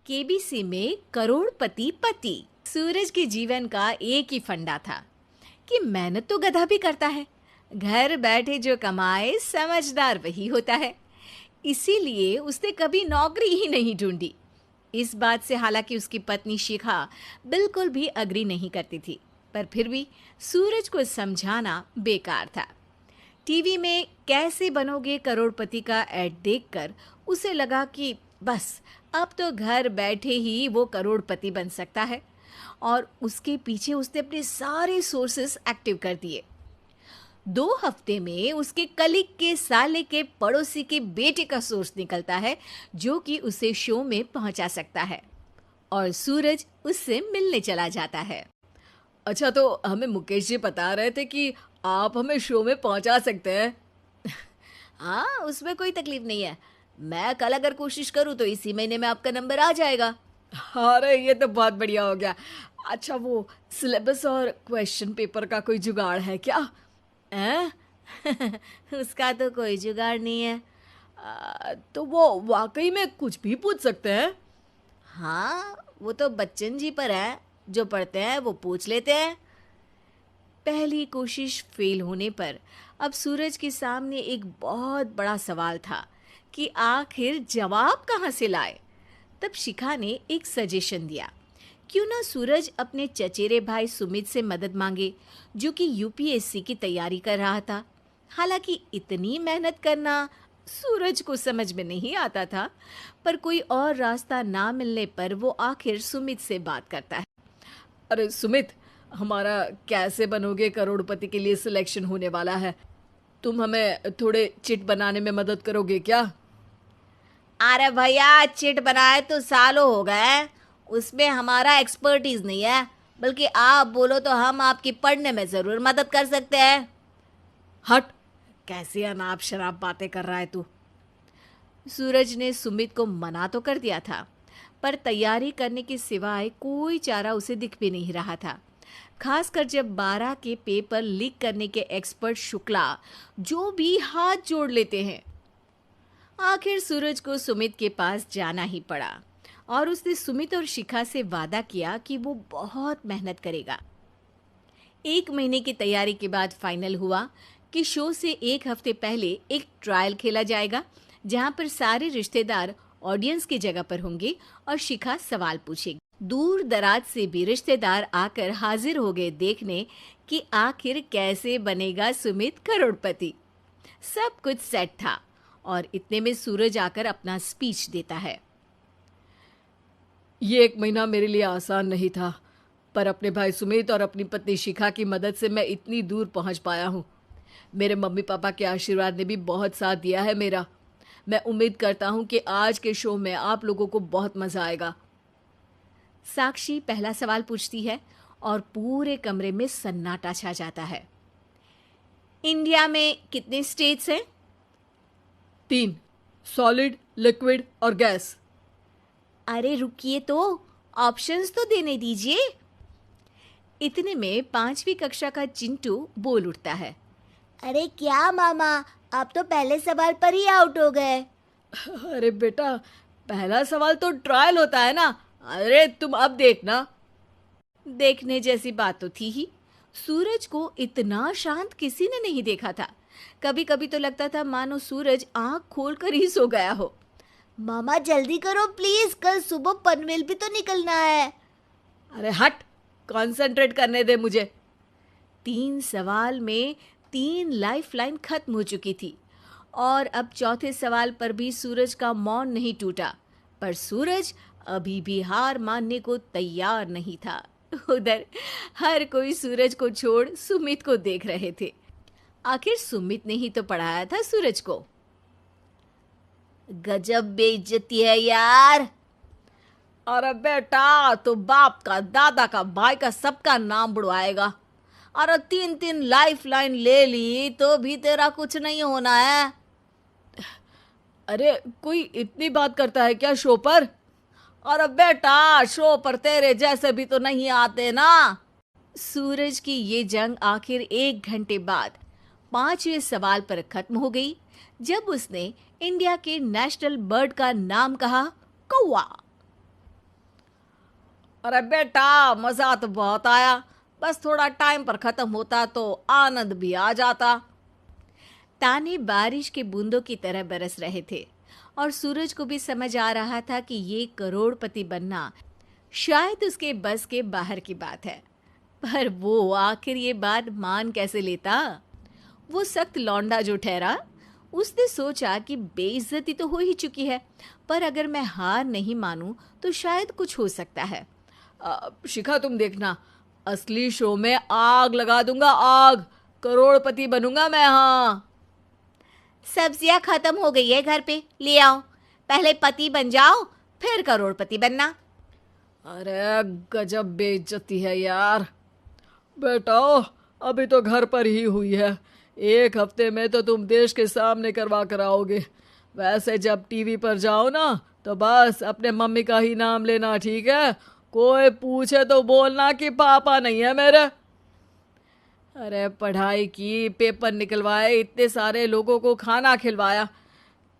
KBC में करोड़पति पति। सूरज के जीवन का एक ही फंडा था कि मेहनत तो गधा भी करता है, घर बैठे जो कमाए समझदार वही होता है। इसीलिए उसने कभी नौकरी ही नहीं ढूंढी। इस बात से हालांकि उसकी पत्नी शिखा बिल्कुल भी अग्री नहीं करती थी, पर फिर भी सूरज को समझाना बेकार था। टीवी में कैसे बनोगे करोड़पति का ऐड देखकर उसे लगा कि बस अब तो घर बैठे ही वो करोड़पति बन सकता है, और उसके पीछे उसने अपने सारे सोर्सेस एक्टिव कर दिए। 2 हफ्ते में उसके कलीग के साले के पड़ोसी के बेटे का सोर्स निकलता है जो कि उसे शो में पहुंचा सकता है, और सूरज उससे मिलने चला जाता है। अच्छा, तो हमें मुकेश जी बता रहे थे कि आप हमें शो में पहुंचा सकते हैं। हाँ, उसमें कोई तकलीफ नहीं है। मैं कल अगर कोशिश करूँ तो इसी महीने में आपका नंबर आ जाएगा। अरे ये तो बहुत बढ़िया हो गया। अच्छा, वो सिलेबस और क्वेश्चन पेपर का कोई जुगाड़ है क्या? हैं? उसका तो कोई जुगाड़ नहीं है। तो वो वाकई में कुछ भी पूछ सकते हैं? हाँ, वो तो बच्चन जी पर है, जो पढ़ते हैं वो पूछ लेते हैं। पहली कोशिश फेल होने पर अब सूरज के सामने एक बहुत बड़ा सवाल था कि आखिर जवाब कहाँ से लाए। तब शिखा ने एक सजेशन दिया, क्यों ना सूरज अपने चचेरे भाई सुमित से मदद मांगे, जो कि यूपीएससी की तैयारी कर रहा था। हालांकि इतनी मेहनत करना सूरज को समझ में नहीं आता था, पर कोई और रास्ता ना मिलने पर वो आखिर सुमित से बात करता है। अरे सुमित, हमारा कैसे बनोगे करोड़पति के लिए सिलेक्शन होने वाला है। तुम हमें थोड़े चिट बनाने में मदद करोगे क्या? अरे भैया, चिट बनाए तो सालों हो गए, उसमें हमारा एक्सपर्टीज नहीं है। बल्कि आप बोलो तो हम आपकी पढ़ने में जरूर मदद कर सकते हैं। हट, कैसी अनाप शराब बातें कर रहा है तू। सूरज ने सुमित को मना तो कर दिया था, पर तैयारी करने के सिवाय कोई चारा उसे दिख भी नहीं रहा था। खासकर जब 12 के पेपर लीक करने के एक्सपर्ट शुक्ला जो भी हाथ जोड़ लेते हैं। आखिर सूरज को सुमित के पास जाना ही पड़ा, और उसने सुमित और शिखा से वादा किया कि वो बहुत मेहनत करेगा। 1 महीने की तैयारी के बाद फाइनल हुआ कि शो से 1 हफ्ते पहले एक ट्रायल खेला जाएगा, जहां पर सारे रिश्तेदार ऑडियंस की जगह पर होंगे और शिखा सवाल पूछेगी। दूर दराज से भी रिश्तेदार आकर हाजिर हो गए देखने कि आखिर कैसे बनेगा सुमित करोड़पति। सब कुछ सेट था, और इतने में सूरज आकर अपना स्पीच देता है। ये 1 महीना मेरे लिए आसान नहीं था, पर अपने भाई सुमित और अपनी पत्नी शिखा की मदद से मैं इतनी दूर पहुंच पाया हूँ। मेरे मम्मी पापा के आशीर्वाद ने भी बहुत साथ दिया है मेरा। मैं उम्मीद करता हूँ कि आज के शो में आप लोगों को बहुत मजा आएगा। साक्षी पहला सवाल पूछती है और पूरे कमरे में सन्नाटा छा जाता है। इंडिया में कितने स्टेट्स हैं? 3, सॉलिड, लिक्विड और गैस। अरे रुकिए, तो ऑप्शंस तो देने दीजिए। इतने में 5वीं कक्षा का चिंटू बोल उठता है। अरे क्या मामा, आप तो पहले सवाल पर ही आउट हो गए। अरे बेटा, पहला सवाल तो ट्रायल होता है ना। अरे तुम अब देखना। देखने जैसी बात तो थी ही। सूरज को इतना शांत किसी ने नहीं देखा था। कभी कभी तो लगता था मानो सूरज आंख खोलकर ही सो गया हो। मामा जल्दी करो प्लीज, कल सुबह पनवेल भी तो निकलना है। अरे हट, कंसंट्रेट करने दे मुझे। 3 सवाल में 3 लाइफलाइन खत्म हो चुकी थी, और अब चौथे सवाल पर भी सूरज का मौन नहीं टूटा। पर सूरज अभी भी हार मानने को तैयार नहीं था। उधर हर कोई सूरज को छोड़ सुमित को देख रहे थे। आखिर सुमित ने ही तो पढ़ाया था सूरज को। गजब बेइज्जती है यार। अरे बेटा, तो बाप का, दादा का, भाई का, सबका नाम बुड़वाएगा। अरे 3 लाइफ लाइन ले ली तो भी तेरा कुछ नहीं होना है। अरे कोई इतनी बात करता है क्या शो पर? अरे बेटा, शो पर तेरे जैसे भी तो नहीं आते ना। सूरज की ये जंग आखिर 1 घंटे बाद 5वें सवाल पर खत्म हो गई, जब उसने इंडिया के नेशनल बर्ड का नाम कहा, कौवा। अरे बेटा, मजा तो बहुत आया, बस थोड़ा टाइम पर खत्म होता तो आनंद भी आ जाता। ताने बारिश के बूंदों की तरह बरस रहे थे और सूरज को भी समझ आ रहा था कि ये करोड़पति बनना शायद उसके बस के बाहर की बात है। पर वो आखिर ये बात मान कैसे लेता? वो सख्त लौंडा जो ठहरा, उसने सोचा कि बेइज्जती तो हो ही चुकी है, पर अगर मैं हार नहीं मानूं तो शायद कुछ हो सकता है। शिखा, तुम देखना, असली शो में आग लगा दूंगा, आग। करोड़पति बनूंगा मैं। हाँ, सब्जियां खत्म हो गई है घर पे, ले आओ। पहले पति बन जाओ, फिर करोड़पति बनना। अरे गजब बेइज्जती है यार। बेटा, अभी तो घर पर ही हुई है, 1 हफ्ते में तो तुम देश के सामने करवा कर आओगे। वैसे जब टीवी पर जाओ ना, तो बस अपने मम्मी का ही नाम लेना, ठीक है? कोई पूछे तो बोलना कि पापा नहीं है मेरे। अरे पढ़ाई की, पेपर निकलवाए, इतने सारे लोगों को खाना खिलवाया,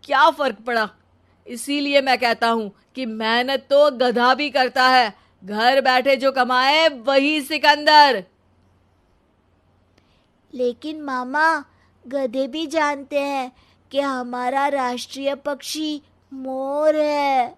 क्या फर्क पड़ा? इसीलिए मैं कहता हूं कि मेहनत तो गधा भी करता है, घर बैठे जो कमाए वही सिकंदर। लेकिन मामा, गधे भी जानते हैं कि हमारा राष्ट्रीय पक्षी मोर है।